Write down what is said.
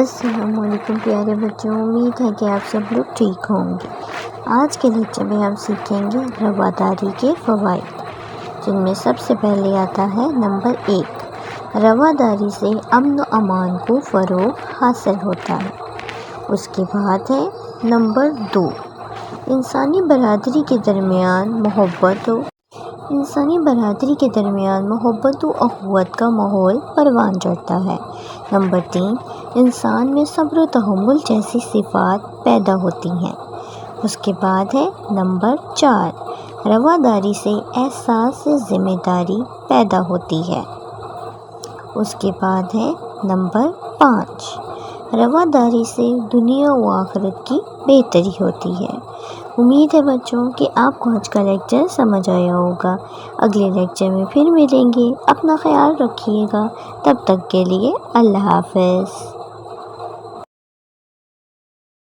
السلام علیکم پیارے بچوں، امید ہے کہ آپ سب لوگ ٹھیک ہوں گے۔ آج کے لیکچر میں ہم سیکھیں گے رواداری کے فوائد، جن میں سب سے پہلے آتا ہے نمبر 1، رواداری سے امن و امان کو فروغ حاصل ہوتا ہے۔ اس کے بعد ہے نمبر 2، انسانی برادری کے درمیان محبت و اخوت کا ماحول پروان چڑھتا ہے۔ نمبر 3، انسان میں صبر و تحمل جیسی صفات پیدا ہوتی ہیں۔ اس کے بعد ہے نمبر 4، رواداری سے احساس ذمہ داری پیدا ہوتی ہے۔ اس کے بعد ہے نمبر 5، رواداری سے دنیا و آخرت کی بہتری ہوتی ہے۔ امید ہے بچوں کہ آپ کو آج کا لیکچر سمجھ آیا ہوگا۔ اگلے لیکچر میں پھر ملیں گے۔ اپنا خیال رکھیے گا۔ تب تک کے لیے اللہ حافظ۔